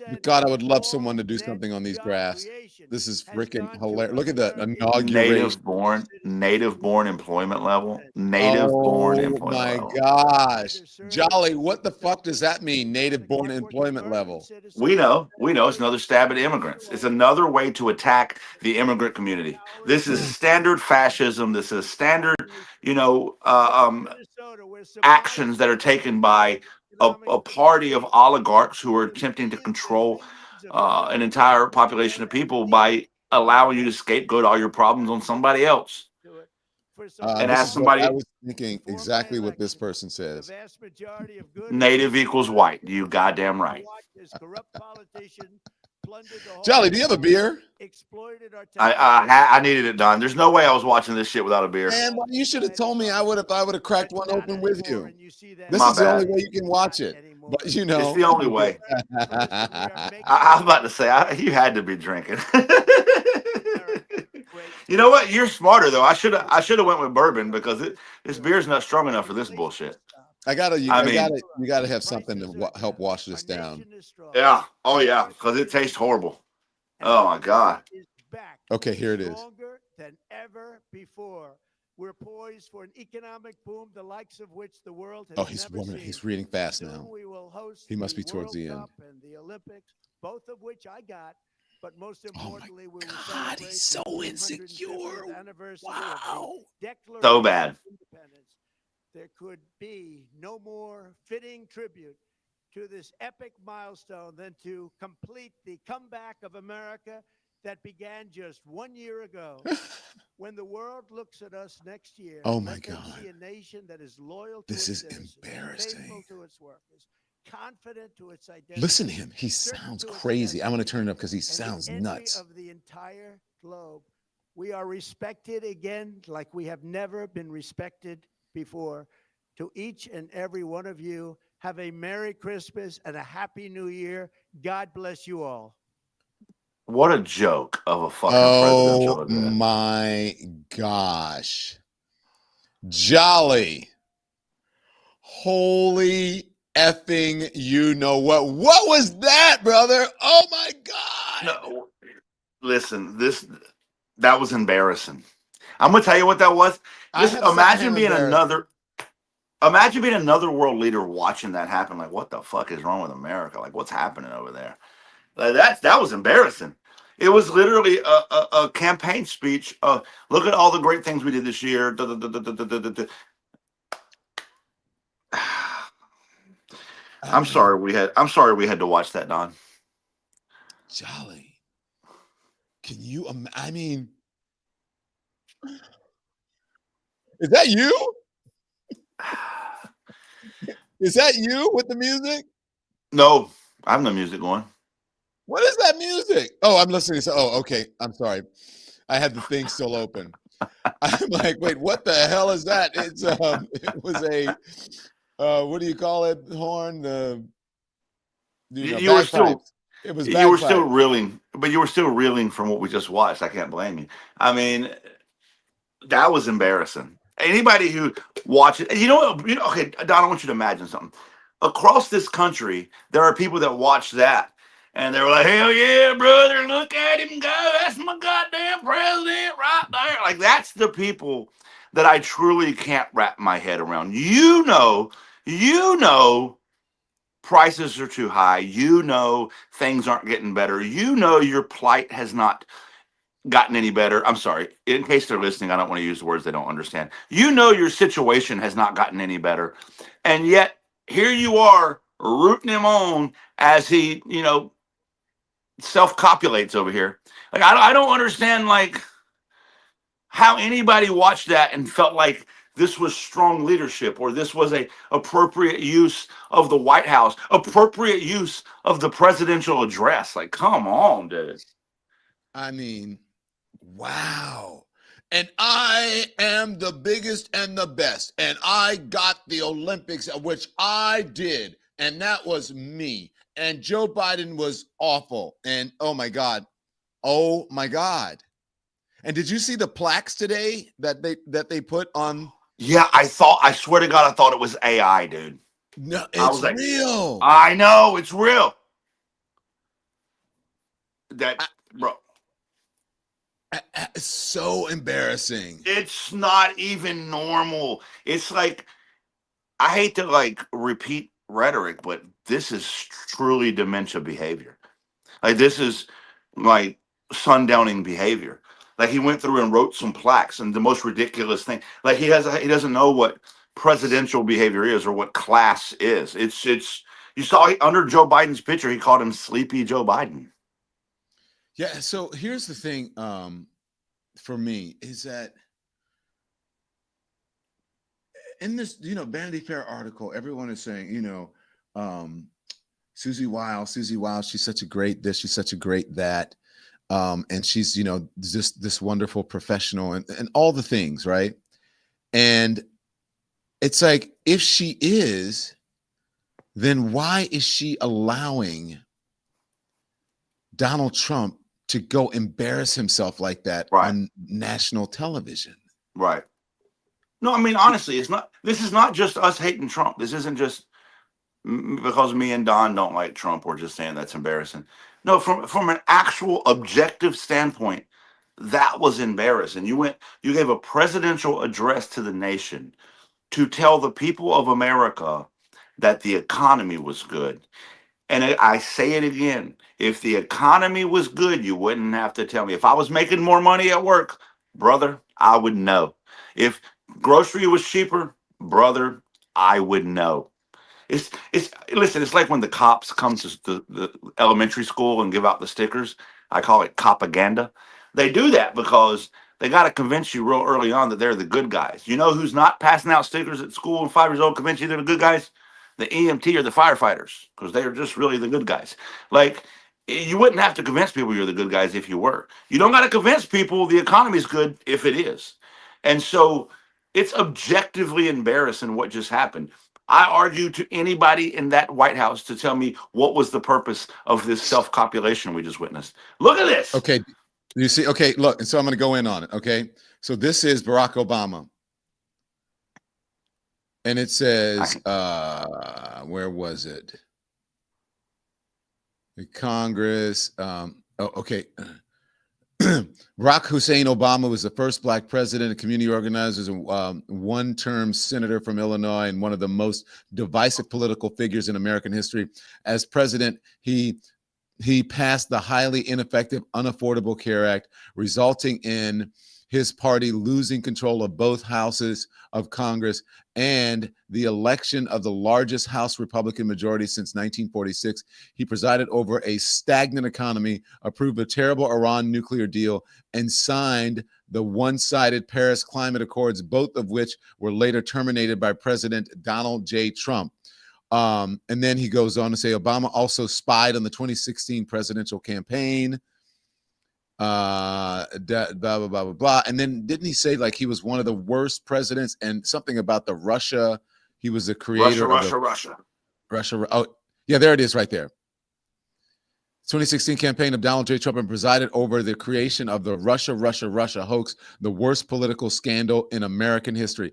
Speaker 1: But God, I would love someone to do something on these graphs. This is freaking hilarious. Look at the inauguration.
Speaker 2: Native born employment level. Native born employment
Speaker 1: my
Speaker 2: level.
Speaker 1: gosh. Jolly, what the fuck does that mean? Native born employment level.
Speaker 2: We know it's another stab at immigrants. It's another way to attack the immigrant community. This is standard fascism. This is standard, actions that are taken by a party of oligarchs who are attempting to control an entire population of people by allowing you to scapegoat all your problems on somebody else. And ask somebody.
Speaker 1: I was thinking exactly what this person says.
Speaker 2: Native equals white. You goddamn right.
Speaker 1: Jolly, do you have a beer?
Speaker 2: I needed it done. There's no way I was watching this shit without a beer.
Speaker 1: Man, well, you should have told me. I would have cracked one open with you. This is the only way you can watch it. But
Speaker 2: it's the only way. I was about to say you had to be drinking. You know what? You're smarter though. I should have went with bourbon because this beer's not strong enough for this bullshit.
Speaker 1: You gotta have something to help wash this down.
Speaker 2: Yeah. Oh yeah, because it tastes horrible. Oh my God.
Speaker 1: Okay, here it is.
Speaker 3: Stronger than ever before. We're poised for an economic boom, the likes of which the world has never seen.
Speaker 1: He's reading fast now.
Speaker 3: We will host
Speaker 1: he must be towards the end.
Speaker 3: And the Olympics, both of which I got. But most importantly,
Speaker 1: oh my God, he's so insecure. Wow.
Speaker 2: So bad.
Speaker 3: There could be no more fitting tribute to this epic milestone than to complete the comeback of America that began just 1 year ago. When the world looks at us next year,
Speaker 1: oh my God,
Speaker 3: see a nation that is loyal to
Speaker 1: this is
Speaker 3: citizens,
Speaker 1: embarrassing.
Speaker 3: faithful to its workers, confident to its identity.
Speaker 1: Listen to him. He sounds crazy. I'm going to turn it up because he sounds nuts.
Speaker 3: Of the entire globe, we are respected again like we have never been respected before. To each and every one of you, have a Merry Christmas and a Happy New Year. God bless you all.
Speaker 2: What a joke of a fucking presidential address.
Speaker 1: Oh my gosh. Jolly. Holy effing you know what. What was that, brother? Oh my God.
Speaker 2: No, listen, that was embarrassing. I'm gonna tell you what that was. Listen, imagine being another world leader watching that happen. Like, what the fuck is wrong with America? Like, what's happening over there? Like, that was embarrassing. It was literally a campaign speech. Look at all the great things we did this year. I'm sorry we had to watch that, Don.
Speaker 1: Jolly. Can you I mean, is that you? Is that you with the music?
Speaker 2: No, I have no music going.
Speaker 1: What is that music? Oh, I'm listening to. Oh, okay. I'm sorry. I had the thing still open. I'm like, wait, what the hell is that? It was a, what do you call it? Horn,
Speaker 2: You were still
Speaker 1: bagpipes. It was
Speaker 2: you were still
Speaker 1: bagpipes.
Speaker 2: reeling, but you were still reeling from what we just watched. I can't blame you. I mean, that was embarrassing. Anybody who watches, okay, Don, I want you to imagine something. Across this country, there are people that watch that, and they're like, "Hell yeah, brother! Look at him go! That's my goddamn president right there!" Like that's the people that I truly can't wrap my head around. You know, prices are too high. You know, things aren't getting better. You know, your plight has not gotten any better. I'm sorry. In case they're listening, I don't want to use the words they don't understand. You know your situation has not gotten any better. And yet here you are rooting him on as he, self-copulates over here. Like I don't understand like how anybody watched that and felt like this was strong leadership or this was a appropriate use of the White House, appropriate use of the presidential address. Like, come on, dude.
Speaker 1: I mean, wow. And I am the biggest and the best. And I got the Olympics, which I did. And that was me. And Joe Biden was awful. And oh my God. Oh my God. And did you see the plaques today that they put on?
Speaker 2: Yeah, I swear to God, I thought it was AI, dude.
Speaker 1: No,
Speaker 2: I
Speaker 1: it's
Speaker 2: was like,
Speaker 1: real.
Speaker 2: I know it's real. That, bro,
Speaker 1: It's so embarrassing.
Speaker 2: it's not even normal. It's like, I hate to like repeat rhetoric, but this is truly dementia behavior. Like, this is like sundowning behavior. Like, he went through and wrote some plaques, and the most ridiculous thing, like he doesn't know what presidential behavior is or what class is. It's you saw under Joe Biden's picture, he called him Sleepy Joe Biden.
Speaker 1: Yeah. So here's the thing, for me is that in this, Vanity Fair article, everyone is saying, Susie Wiles, she's such a great this, she's such a great that. And she's, just this wonderful professional and all the things, right? And it's like, if she is, then why is she allowing Donald Trump to go embarrass himself like that
Speaker 2: Right,
Speaker 1: on national television?
Speaker 2: right. No, I mean honestly, this is not just us hating Trump. This isn't just because me and Don don't like Trump. We're just saying that's embarrassing. No, from an actual objective standpoint, that was embarrassing. You gave a presidential address to the nation to tell the people of America that the economy was good. And I say it again, if the economy was good, you wouldn't have to tell me. If I was making more money at work, brother, I would know. If grocery was cheaper, brother, I would know. It's listen. It's like when the cops come to the elementary school and give out the stickers. I call it propaganda. They do that because they got to convince you real early on that they're the good guys. You know who's not passing out stickers at school and 5 years old convince you they're the good guys? The EMT or the firefighters, because they are just really the good guys. Like, you wouldn't have to convince people you're the good guys if you were. You don't got to convince people the economy's good if it is. And so it's objectively embarrassing what just happened. I argue to anybody in that White House to tell me what was the purpose of this self-copulation we just witnessed. Look at this.
Speaker 1: Okay. You see, okay, look, and so I'm going to go in on it. Okay. So this is Barack Obama. And it says, where was it? The Congress. Okay. Barack Hussein Obama was the first Black president, community organizers, and one-term senator from Illinois, and one of the most divisive political figures in American history. As president, he passed the highly ineffective Unaffordable Care Act, resulting in his party losing control of both houses of Congress and the election of the largest House Republican majority since 1946. He presided over a stagnant economy, approved a terrible Iran nuclear deal, and signed the one-sided Paris Climate Accords, both of which were later terminated by President Donald J. Trump. And then he goes on to say Obama also spied on the 2016 presidential campaign. Blah, blah, blah, blah, blah. And then didn't he say like he was one of the worst presidents and something about the Russia? He was the creator of the Russia. Oh, yeah, there it is right there. 2016 campaign of Donald J. Trump and presided over the creation of the Russia hoax, the worst political scandal in American history.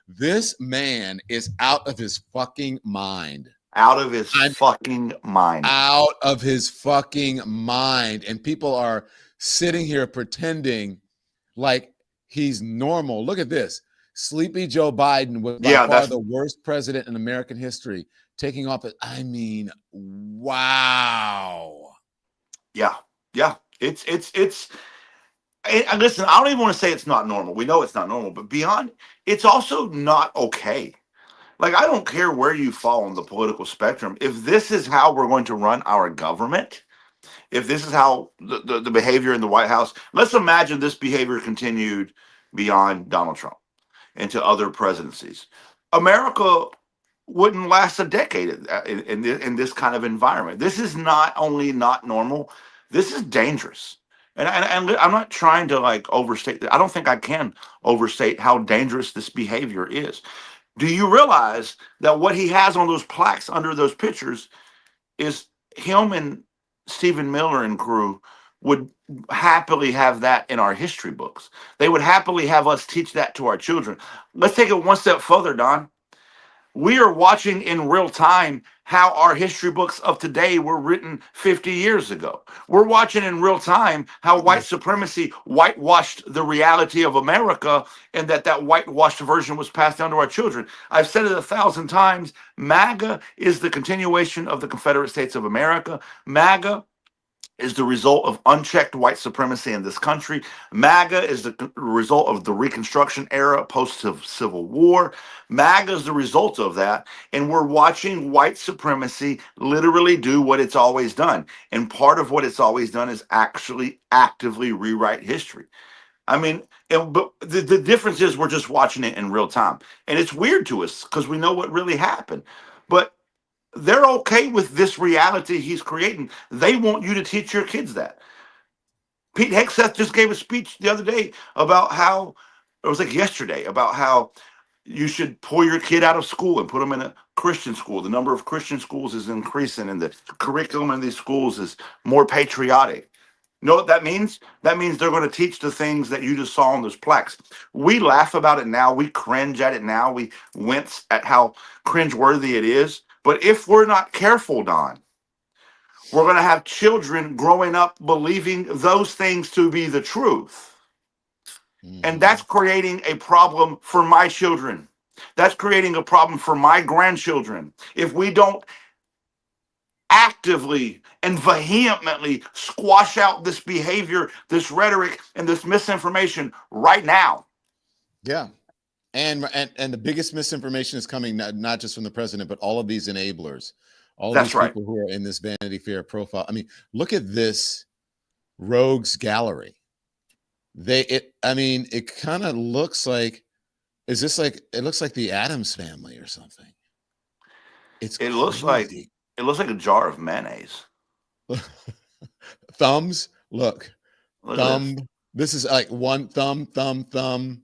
Speaker 1: This man is out of his fucking mind.
Speaker 2: Out of his fucking mind.
Speaker 1: Out of his fucking mind. And people are sitting here pretending like he's normal. Look at this. Sleepy Joe Biden was by far the worst president in American history. Taking off, I mean, wow. Yeah.
Speaker 2: It's and listen, I don't even want to say it's not normal. We know it's not normal, but beyond, it's also not okay. Like, I don't care where you fall on the political spectrum. If this is how we're going to run our government, if this is how the behavior in the White House, let's imagine this behavior continued beyond Donald Trump into other presidencies. America wouldn't last a decade in this kind of environment. This is not only not normal, this is dangerous. And I'm not trying to like overstate that. I don't think I can overstate how dangerous this behavior is. Do you realize that what he has on those plaques under those pictures is him and Stephen Miller and crew would happily have that in our history books. They would happily have us teach that to our children. Let's take it one step further, Don. We are watching in real time how our history books of today were written 50 years ago. We're watching in real time how white supremacy whitewashed the reality of America, and that whitewashed version was passed down to our children. I've said it 1,000 times. MAGA is the continuation of the Confederate States of America. MAGA is the result of unchecked white supremacy in this country. MAGA is the result of the Reconstruction era post-Civil War. MAGA is the result of that. And we're watching white supremacy literally do what it's always done. And part of what it's always done is actually actively rewrite history. I mean, but the difference is we're just watching it in real time. And it's weird to us because we know what really happened. But they're okay with this reality he's creating. They want you to teach your kids that. Pete Hegseth just gave a speech the other day about how, it was like yesterday, about how you should pull your kid out of school and put them in a Christian school. The number of Christian schools is increasing and the curriculum in these schools is more patriotic. You know what that means? That means they're going to teach the things that you just saw on those plaques. We laugh about it now. We cringe at it now. We wince at how cringeworthy it is. But if we're not careful, Don, we're going to have children growing up believing those things to be the truth. And that's creating a problem for my children. That's creating a problem for my grandchildren. If we don't actively and vehemently squash out this behavior, this rhetoric, and this misinformation right now.
Speaker 1: Yeah. And the biggest misinformation is coming not just from the president, but all of these enablers, all of these people who are in this Vanity Fair profile. I mean, look at this rogues gallery. It kind of looks like, it looks like the Addams Family or something.
Speaker 2: It looks like a jar of mayonnaise.
Speaker 1: Thumbs, look thumb. This is like one thumb.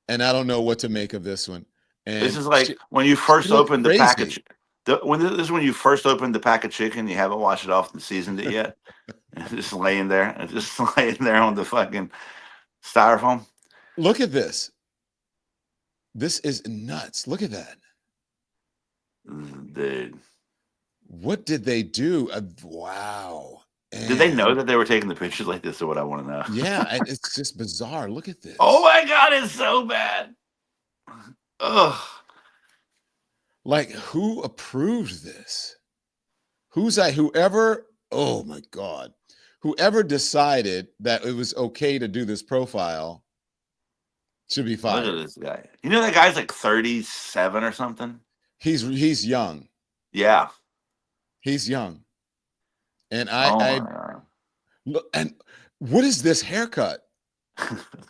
Speaker 1: And I don't know what to make of this one. And
Speaker 2: this is like when you first opened the package. This is when you first opened the pack of chicken. You haven't washed it off and seasoned it yet. It's just laying there. It's just laying there on the fucking styrofoam.
Speaker 1: Look at this. This is nuts. Look at that.
Speaker 2: Dude.
Speaker 1: What did they do? Wow.
Speaker 2: Did they know that they were taking the pictures like this? Or what I want to know.
Speaker 1: Yeah, it's just bizarre. Look at this.
Speaker 2: Oh my God, it's so bad. Ugh.
Speaker 1: Like, who approved this? Whoever, oh my God. Whoever decided that it was okay to do this profile should be fired.
Speaker 2: Look at this guy. You know that guy's like 37 or something?
Speaker 1: He's young.
Speaker 2: Yeah.
Speaker 1: He's young. And I look, and what is this haircut?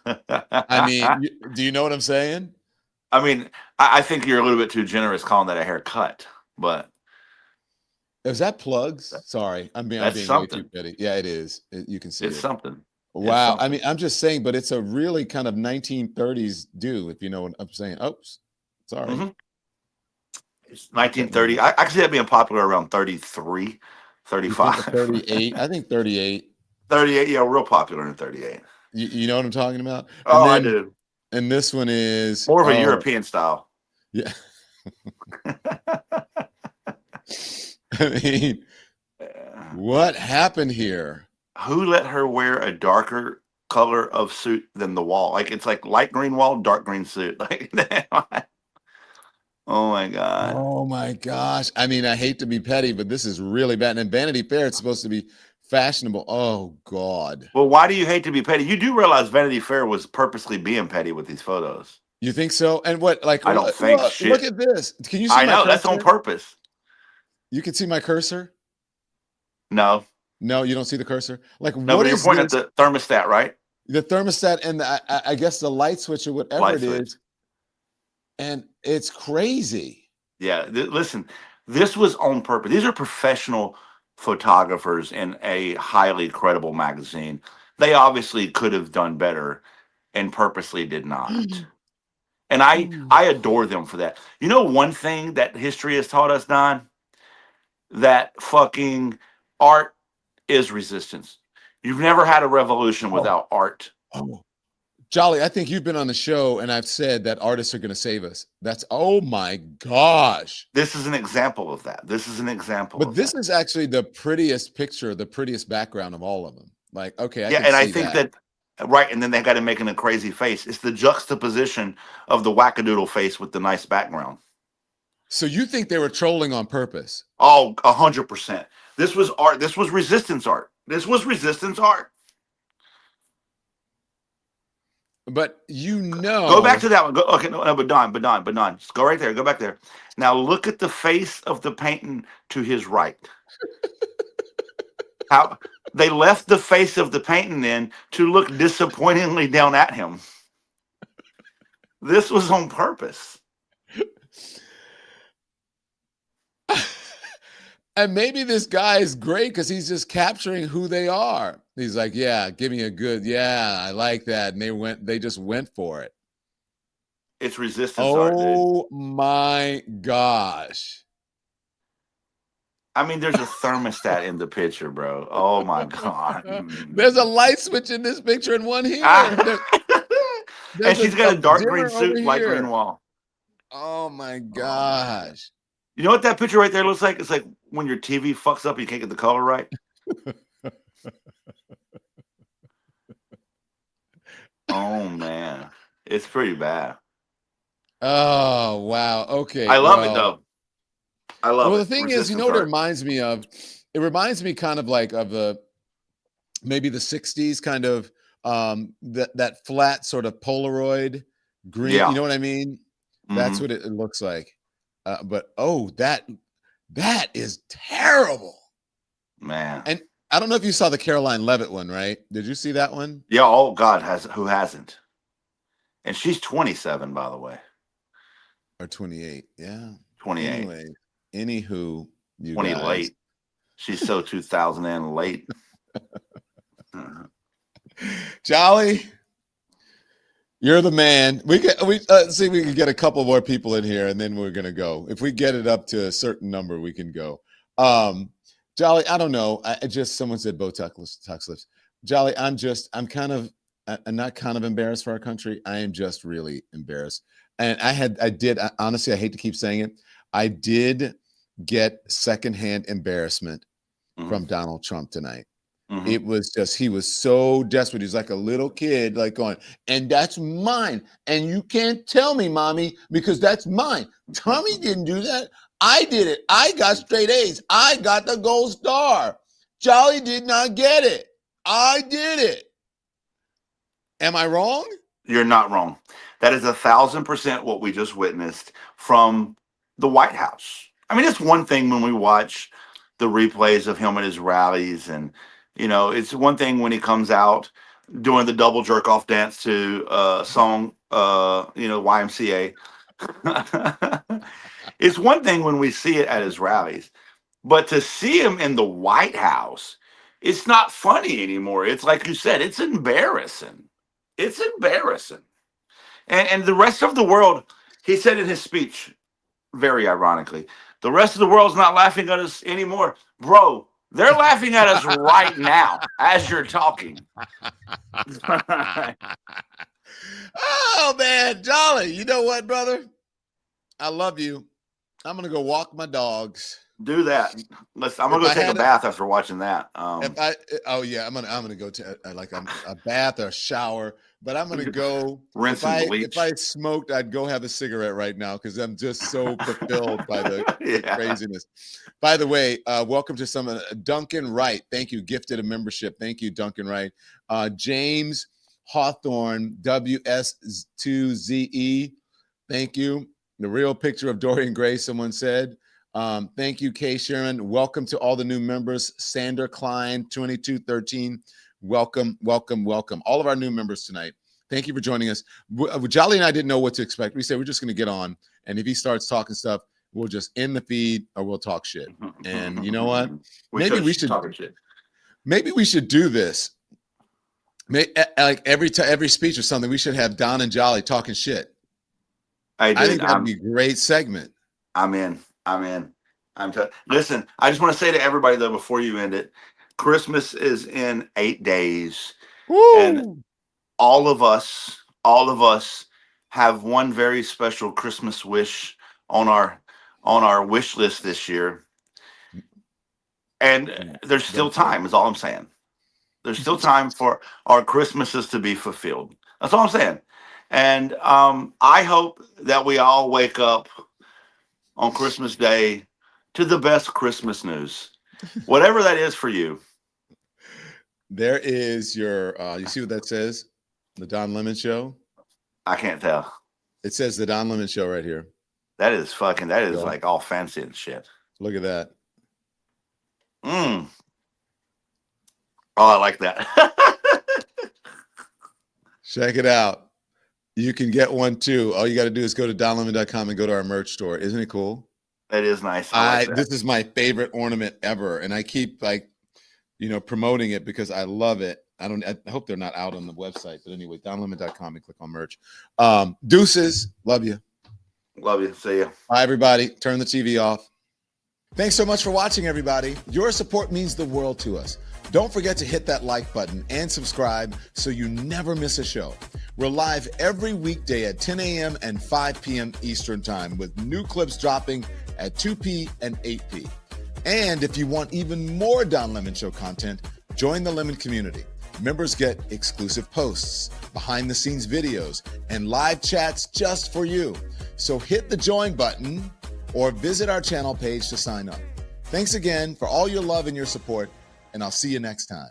Speaker 1: I mean, do you know what I'm saying?
Speaker 2: I mean, I think you're a little bit too generous calling that a haircut. But
Speaker 1: Is that plugs? Sorry, I'm
Speaker 2: that's
Speaker 1: being way too
Speaker 2: something.
Speaker 1: petty. Yeah, it is. You can see
Speaker 2: It's
Speaker 1: it.
Speaker 2: something. It's
Speaker 1: Wow. I
Speaker 2: something.
Speaker 1: mean, I'm just saying, but it's a really kind of 1930s do, if you know what I'm saying. Oops, sorry.
Speaker 2: Mm-hmm. It's
Speaker 1: Keep that in
Speaker 2: 1930.
Speaker 1: mind.
Speaker 2: I can see that being popular around 33,
Speaker 1: You think
Speaker 2: 35.
Speaker 1: 38? I think 38.
Speaker 2: 38, yeah, real popular in 38.
Speaker 1: You know what I'm talking about? And
Speaker 2: Oh, I
Speaker 1: then,
Speaker 2: do.
Speaker 1: and this one is,
Speaker 2: More of a
Speaker 1: oh,
Speaker 2: European style.
Speaker 1: yeah. I mean, what happened here?
Speaker 2: Who let her wear a darker color of suit than the wall? Like it's like light green wall, dark green suit. Like, oh my God.
Speaker 1: Oh my gosh. I mean, I hate to be petty, but this is really bad. And Vanity Fair, it's supposed to be fashionable. Oh God.
Speaker 2: Well, why do you hate to be petty? You do realize Vanity Fair was purposely being petty with these photos.
Speaker 1: You think so? And what, like,
Speaker 2: I don't think
Speaker 1: look
Speaker 2: shit.
Speaker 1: at this. Can you see
Speaker 2: I
Speaker 1: my
Speaker 2: know that's on
Speaker 1: cursor?
Speaker 2: purpose.
Speaker 1: You can see my cursor?
Speaker 2: No,
Speaker 1: No, you don't see the cursor? Like,
Speaker 2: no,
Speaker 1: what
Speaker 2: but you're
Speaker 1: is
Speaker 2: pointing at
Speaker 1: this?
Speaker 2: the thermostat, right?
Speaker 1: The thermostat and I guess the light switch or whatever
Speaker 2: Light
Speaker 1: it
Speaker 2: switch.
Speaker 1: is. And it's crazy.
Speaker 2: Yeah, listen, this was on purpose. These are professional photographers in a highly credible magazine. They obviously could have done better and purposely did not. And
Speaker 1: Ooh.
Speaker 2: I adore them for that. You know, one thing that history has taught us, Don, that fucking art is resistance. You've never had a revolution
Speaker 1: Oh,
Speaker 2: without art.
Speaker 1: oh. Jolly, I think you've been on the show and I've said that artists are going to save us. That's, oh my gosh.
Speaker 2: This is an example of that. This is an example
Speaker 1: But
Speaker 2: of
Speaker 1: this
Speaker 2: that.
Speaker 1: is actually the prettiest picture, the prettiest background of all of them. Like, okay, I
Speaker 2: Yeah,
Speaker 1: can
Speaker 2: and I
Speaker 1: see
Speaker 2: think
Speaker 1: that.
Speaker 2: that right, and then they got him making a crazy face. It's the juxtaposition of the wackadoodle face with the nice background.
Speaker 1: So you think they were trolling on purpose?
Speaker 2: Oh, 100%. This was art. This was resistance art. This was resistance art.
Speaker 1: But you
Speaker 2: Go back
Speaker 1: know,
Speaker 2: to that one. Go, okay, no, but Don, just go right there. Go back there. Now look at the face of the painting to his right. How they left the face of the painting then to look disappointingly down at him. This was on purpose.
Speaker 1: and maybe this guy is great because he's just capturing who they are. He's like, yeah, give me a good, yeah, I like that. And they just went for it.
Speaker 2: It's resistance art, dude.
Speaker 1: Oh my gosh.
Speaker 2: I mean, there's a thermostat in the picture, bro. Oh my God.
Speaker 1: There's a light switch in this picture and one here.
Speaker 2: And
Speaker 1: There's
Speaker 2: she's got
Speaker 1: a
Speaker 2: a dark green
Speaker 1: dimmer over
Speaker 2: suit, light green
Speaker 1: here.
Speaker 2: wall.
Speaker 1: Oh my
Speaker 2: Oh my God.
Speaker 1: gosh.
Speaker 2: You know what that picture right there looks like? It's like when your TV fucks up and you can't get the color right. Oh man. It's pretty bad.
Speaker 1: Oh wow. Okay.
Speaker 2: I love it
Speaker 1: Well,
Speaker 2: though. I love
Speaker 1: well,
Speaker 2: it.
Speaker 1: the thing is, you know
Speaker 2: Resistance
Speaker 1: what it
Speaker 2: art.
Speaker 1: reminds me of? It reminds me kind of like of the maybe the 60s kind of that flat sort of Polaroid green. You
Speaker 2: Yeah.
Speaker 1: know what I mean? That's
Speaker 2: Hmm.
Speaker 1: what it looks like. But oh, that is terrible.
Speaker 2: Man.
Speaker 1: And I don't know if you saw the Caroline Levitt one, right? Did you see that one?
Speaker 2: Yeah, oh God, who hasn't? And she's 27, by the way.
Speaker 1: Or 28? Yeah.
Speaker 2: 28.
Speaker 1: Anyway, anywho, you
Speaker 2: 20
Speaker 1: guys.
Speaker 2: late. She's so 2000 and late.
Speaker 1: Jolly, you're the man. We see we can get a couple more people in here, and then we're gonna go. If we get it up to a certain number, we can go. Jolly, I don't know. I just someone said Botox lips. Jolly, I'm not kind of embarrassed for our country. I am just really embarrassed. And honestly, I hate to keep saying it. I did get secondhand embarrassment from Donald Trump tonight.
Speaker 2: Mhm.
Speaker 1: It was just, he was so desperate. He's like a little kid, like going, and that's mine. And you can't tell me, mommy, because that's mine. Tommy didn't do that. I did it. I got straight A's. I got the gold star. Jolly did not get it. I did it. Am I wrong?
Speaker 2: You're not wrong. That is 1,000% what we just witnessed from the White House. I mean, it's one thing when we watch the replays of him at his rallies, and it's one thing when he comes out doing the double jerk off dance to song, YMCA. It's one thing when we see it at his rallies, but to see him in the White House, it's not funny anymore. It's like you said, it's embarrassing. It's embarrassing. And the rest of the world, he said in his speech, very ironically, the rest of the world's not laughing at us anymore. Bro, they're laughing at us right now as you're talking.
Speaker 1: Oh man, Jolly, you know what, brother? I love you. I'm gonna go walk my dogs.
Speaker 2: Do that. I'm gonna
Speaker 1: If
Speaker 2: go
Speaker 1: I
Speaker 2: take a
Speaker 1: had a-
Speaker 2: bath after watching that.
Speaker 1: I'm gonna go to like a bath or a shower, but I'm gonna go
Speaker 2: Rinse and bleach.
Speaker 1: If I smoked, I'd go have a cigarette right now because I'm just so fulfilled by the
Speaker 2: Yeah.
Speaker 1: craziness. By the way, welcome to some Duncan Wright. Thank you, gifted a membership. Thank you, Duncan Wright. James Hawthorne, WS2ZE. Thank you. The real picture of Dorian Gray, someone said. Thank you, Kay Sherman. Welcome to all the new members. Sander Klein, 2213. Welcome, welcome, welcome. All of our new members tonight. Thank you for joining us. Jolly and I didn't know what to expect. We said we're just going to get on, and if he starts talking stuff, we'll just end the feed or we'll talk shit. And you know what? Maybe we should do this. Like every speech or something, we should have Don and Jolly talking shit. I think that'd be a great segment.
Speaker 2: I'm in. Listen, I just want to say to everybody though, before you end it, Christmas is in 8 days.
Speaker 1: Woo!
Speaker 2: And all of us have one very special Christmas wish on our wish list this year. And there's still time, is all I'm saying. There's still time for our Christmases to be fulfilled. That's all I'm saying. And I hope that we all wake up on Christmas Day to the best Christmas news, whatever that is for you.
Speaker 1: There is your, you see what that says? The Don Lemon Show?
Speaker 2: I can't tell.
Speaker 1: It says the Don Lemon Show right here.
Speaker 2: That is like all fancy and shit.
Speaker 1: Look at that.
Speaker 2: Oh, I like that.
Speaker 1: Check it out. You can get one too. All you got to do is go to donlemon.com and go to our merch store. Isn't it cool?
Speaker 2: That is nice.
Speaker 1: This is my favorite ornament ever. And I keep promoting it because I love it. I hope they're not out on the website, but anyway, donlemon.com and click on merch. Deuces. Love you.
Speaker 2: Love you. See ya.
Speaker 1: Bye, everybody. Turn the TV off. Thanks so much for watching, everybody. Your support means the world to us. Don't forget to hit that like button and subscribe so you never miss a show. We're live every weekday at 10 a.m. and 5 p.m. Eastern Time with new clips dropping at 2 p. and 8 p. And if you want even more Don Lemon Show content, join the Lemon community. Members get exclusive posts, behind-the-scenes videos, and live chats just for you. So hit the join button or visit our channel page to sign up. Thanks again for all your love and your support, and I'll see you next time.